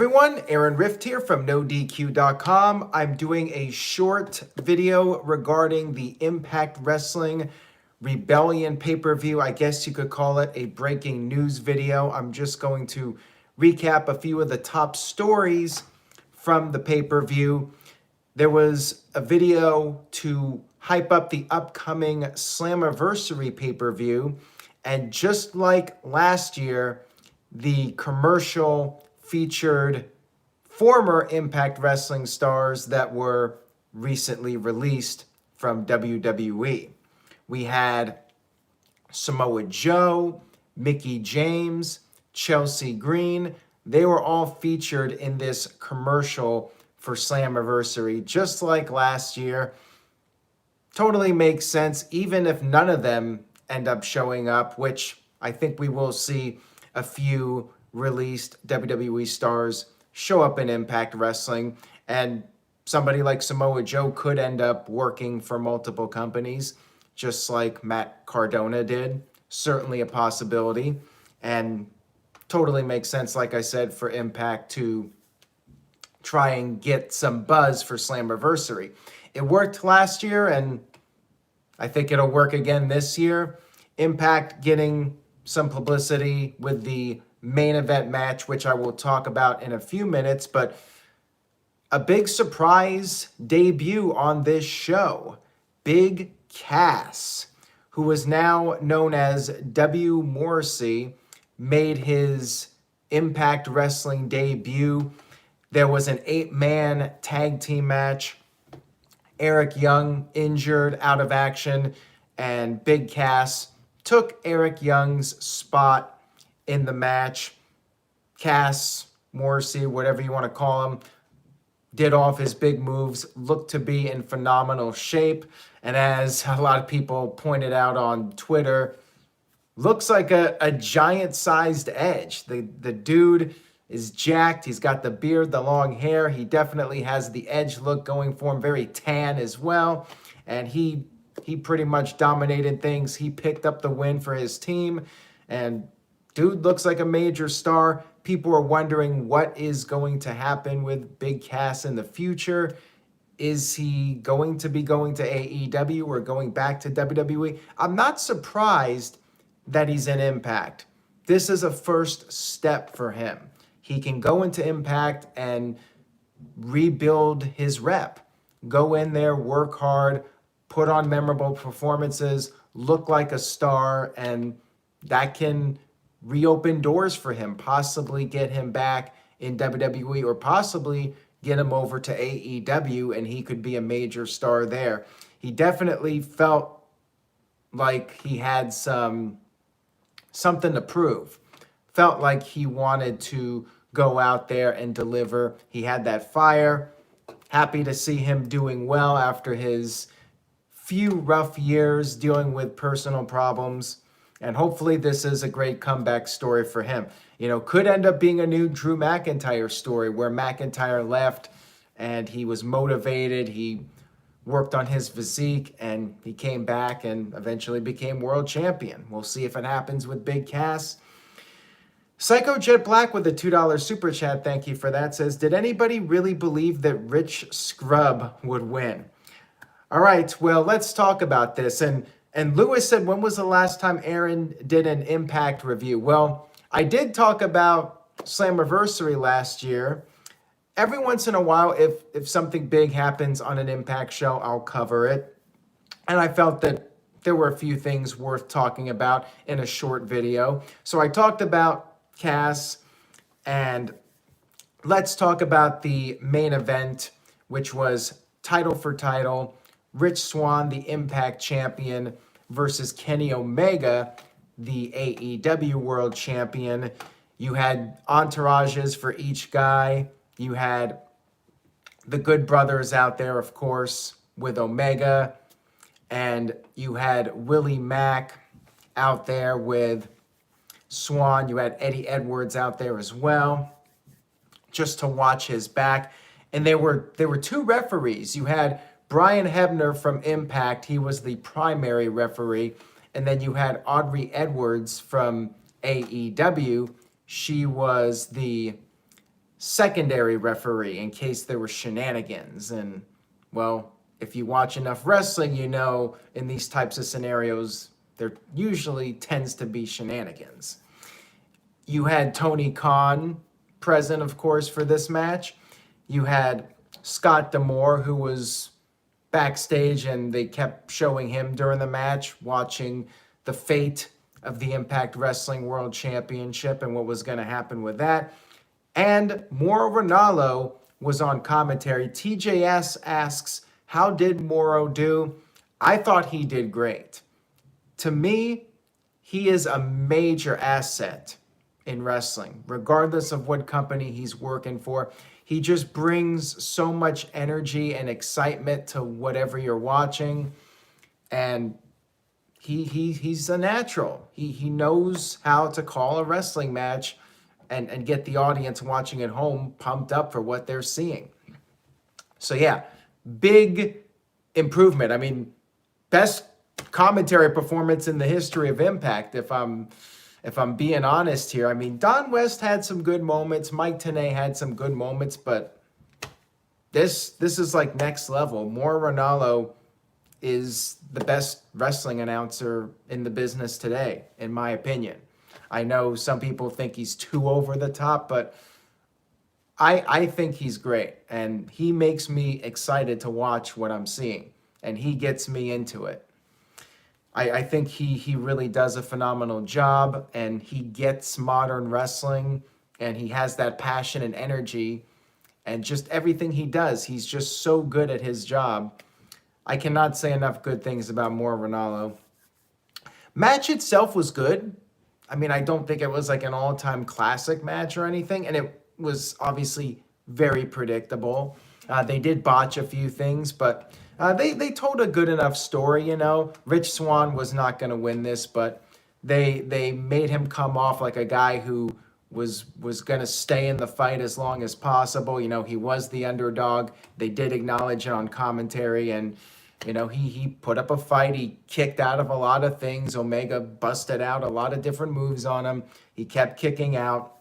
everyone, Aaron Rift here from NoDQ.com. I'm doing a short video regarding the Impact Wrestling Rebellion pay-per-view. I guess you could call it a breaking news video. I'm just going to recap a few of the top stories from the pay-per-view. There was a video to hype up the upcoming Slammiversary pay-per-view, and just like last year, the commercial featured former Impact Wrestling stars that were recently released from WWE. We had Samoa Joe, Mickie James, Chelsea Green. They were all featured in this commercial for Slammiversary, just like last year. Totally makes sense, even if none of them end up showing up, which I think we will see a few released WWE stars show up in Impact Wrestling, and somebody like Samoa Joe could end up working for multiple companies, just like Matt Cardona did. Certainly a possibility, and totally makes sense, like I said, for Impact to try and get some buzz for Slammiversary. It worked last year, and I think it'll work again this year. Impact getting some publicity with the main event match, which I will talk about in a few minutes, but a big surprise debut on this show. Big Cass, who is now known as W. Morrissey, made his Impact Wrestling debut. There was an 8-man tag team match. Eric Young injured, out of action, and Big Cass took Eric Young's spot in the match. Cass, Morrissey, whatever you want to call him, did all of his big moves, looked to be in phenomenal shape, and as a lot of people pointed out on Twitter, looks like a giant-sized Edge. The dude is jacked. He's got the beard, the long hair. He definitely has the Edge look going for him, very tan as well, and he pretty much dominated things. He picked up the win for his team, and dude looks like a major star. People are wondering what is going to happen with Big Cass in the future. Is he going to be going to AEW or going back to WWE? I'm not surprised that he's in Impact. This is a first step for him. He can go into Impact and rebuild his rep. Go in there, work hard, put on memorable performances, look like a star, and that can reopen doors for him, possibly get him back in WWE or possibly get him over to AEW and he could be a major star there. He definitely felt like he had something to prove. Felt like he wanted to go out there and deliver. He had that fire. Happy to see him doing well after his few rough years dealing with personal problems. And hopefully this is a great comeback story for him. You know, could end up being a new Drew McIntyre story where McIntyre left and he was motivated. He worked on his physique and he came back and eventually became world champion. We'll see if it happens with Big Cass. Psycho Jet Black with a $2 super chat, thank you for that, says, did anybody really believe that Rich Scrub would win? All right, well, let's talk about this. And Lewis said, when was the last time Aaron did an Impact review? Well, I did talk about Slammiversary last year. Every once in a while, if something big happens on an Impact show, I'll cover it. And I felt that there were a few things worth talking about in a short video. So I talked about Cass, and let's talk about the main event, which was title for title. Rich Swann, the Impact Champion, versus Kenny Omega, the AEW World Champion. You had entourages for each guy. You had the Good Brothers out there, of course, with Omega. And you had Willie Mack out there with Swann. You had Eddie Edwards out there as well, just to watch his back. And there were two referees. You had Brian Hebner from Impact. He was the primary referee. And then you had Audrey Edwards from AEW. She was the secondary referee in case there were shenanigans. And, well, if you watch enough wrestling, you know in these types of scenarios, there usually tends to be shenanigans. You had Tony Khan present, of course, for this match. You had Scott D'Amore, who was backstage, and they kept showing him during the match, watching the fate of the Impact Wrestling World Championship and what was going to happen with that. And Mauro Ranallo was on commentary. TJS asks, how did Mauro do? I thought he did great. To me, he is a major asset in wrestling, regardless of what company he's working for. He just brings so much energy and excitement to whatever you're watching. And he's a natural. He knows how to call a wrestling match and get the audience watching at home pumped up for what they're seeing. So yeah, big improvement. I mean, best commentary performance in the history of Impact, if I'm being honest here. I mean, Don West had some good moments. Mike Tenay had some good moments, but this is like next level. Mauro Ranallo is the best wrestling announcer in the business today, in my opinion. I know some people think he's too over the top, but I think he's great, and he makes me excited to watch what I'm seeing, and he gets me into it. I think he really does a phenomenal job, and he gets modern wrestling, and he has that passion and energy, and just everything he does, he's just so good at his job. I cannot say enough good things about Mauro Ranallo. Match itself was good. I mean, I don't think it was like an all-time classic match or anything, and it was obviously very predictable. They did botch a few things, but they told a good enough story, you know. Rich Swann was not going to win this, but they made him come off like a guy who was going to stay in the fight as long as possible. You know, he was the underdog. They did acknowledge it on commentary, and you know, he put up a fight. He kicked out of a lot of things. Omega busted out a lot of different moves on him. He kept kicking out.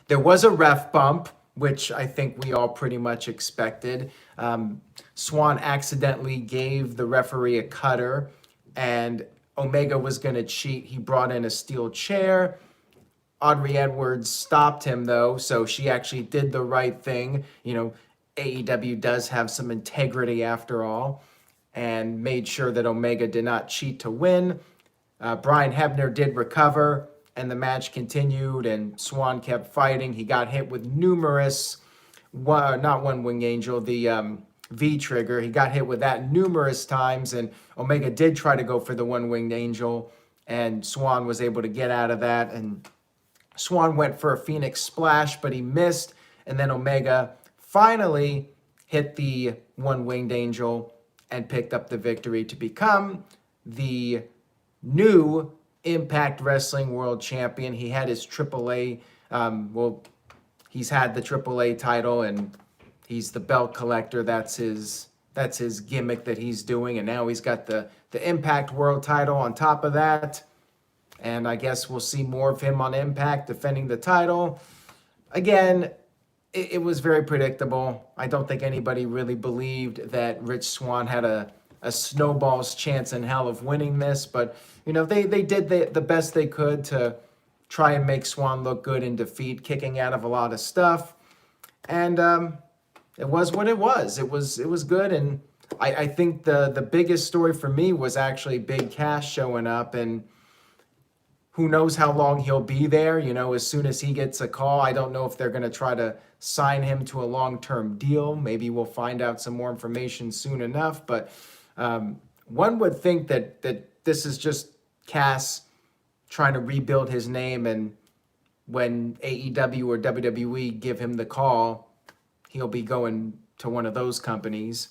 There was a ref bump, which I think we all pretty much expected. Swann accidentally gave the referee a cutter, and Omega was going to cheat. He brought in a steel chair. Audrey Edwards stopped him, though, so she actually did the right thing. You know, AEW does have some integrity after all, and made sure that Omega did not cheat to win. Brian Hebner did recover, and the match continued, and Swann kept fighting. He got hit with numerous, not One Wing Angel, the V-trigger. He got hit with that numerous times, and Omega did try to go for the One Winged Angel, and Swann was able to get out of that, and Swann went for a Phoenix Splash, but he missed, and then Omega finally hit the One Winged Angel and picked up the victory to become the new Impact Wrestling World Champion. He had his AAA, he's had the AAA title, and he's the belt collector. That's his gimmick that he's doing, and now he's got the Impact World title on top of that. And I guess we'll see more of him on Impact defending the title. Again, it was very predictable. I don't think anybody really believed that Rich Swann had a snowball's chance in hell of winning this, but you know, they did the best they could to try and make Swann look good in defeat, kicking out of a lot of stuff. And it was what it was. It was good, and I think the biggest story for me was actually Big Cass showing up, and who knows how long he'll be there. You know, as soon as he gets a call, I don't know if they're going to try to sign him to a long-term deal. Maybe we'll find out some more information soon enough. But one would think that this is just Cass trying to rebuild his name, and when AEW or WWE give him the call, he'll be going to one of those companies.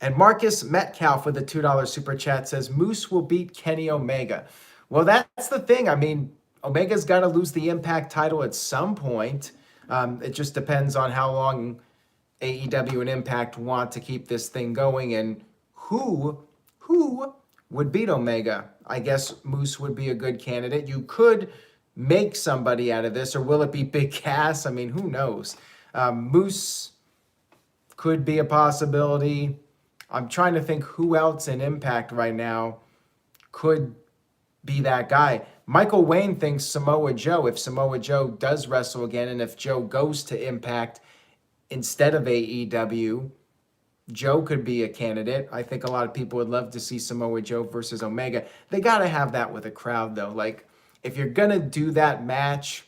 And Marcus Metcalf with a $2 super chat says, Moose will beat Kenny Omega. Well, that's the thing. I mean, Omega's got to lose the Impact title at some point. It just depends on how long AEW and Impact want to keep this thing going, and who would beat Omega. I guess Moose would be a good candidate. You could make somebody out of this, or will it be Big Cass? I mean, who knows? Moose could be a possibility. I'm trying to think who else in Impact right now could be that guy. Michael Wayne thinks Samoa Joe. If Samoa Joe does wrestle again, and if Joe goes to Impact instead of AEW, Joe could be a candidate. I think a lot of people would love to see Samoa Joe versus Omega. They got to have that with a crowd, though. Like, if you're going to do that match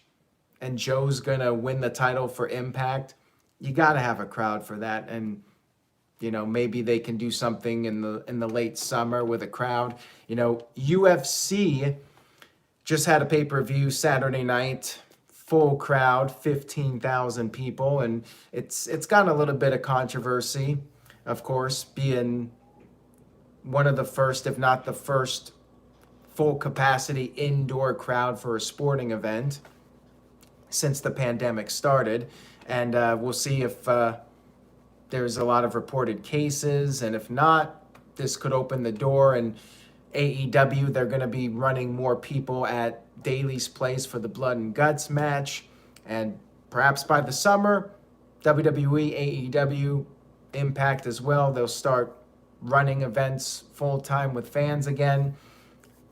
and Joe's going to win the title for Impact, you got to have a crowd for that. And, you know, maybe they can do something in the late summer with a crowd. You know, UFC just had a pay-per-view Saturday night, full crowd, 15,000 people, and it's gotten a little bit of controversy, of course, being one of the first, if not the first, full capacity indoor crowd for a sporting event since the pandemic started. And we'll see if there's a lot of reported cases, and if not, this could open the door. And AEW, they're going to be running more people at Daly's Place for the Blood and Guts match. And perhaps by the summer, WWE, AEW, Impact as well, they'll start running events full-time with fans again.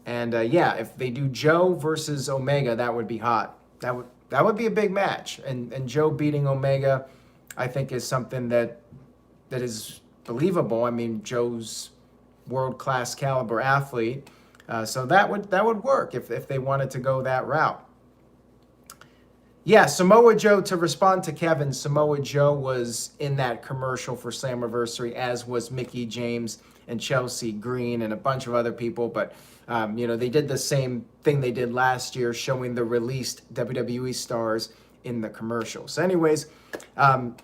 And yeah, if they do Joe versus Omega, that would be hot. That would be a big match. And Joe beating Omega, I think, is something that is believable. I mean, Joe's world-class caliber athlete. So that would work if they wanted to go that route. Yeah, Samoa Joe, to respond to Kevin, Samoa Joe was in that commercial for Slammiversary, as was Mickie James and Chelsea Green and a bunch of other people. But, you know, they did the same thing they did last year, showing the released WWE stars in the commercial. So anyways,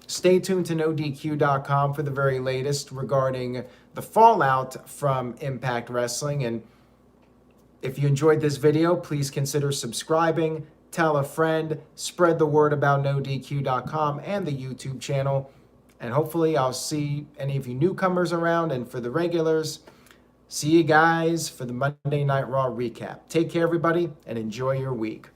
stay tuned to NoDQ.com for the very latest regarding the fallout from Impact Wrestling. And if you enjoyed this video, please consider subscribing, tell a friend, spread the word about NoDQ.com and the YouTube channel. And hopefully I'll see any of you newcomers around. And for the regulars, see you guys for the Monday Night Raw recap. Take care, everybody, and enjoy your week.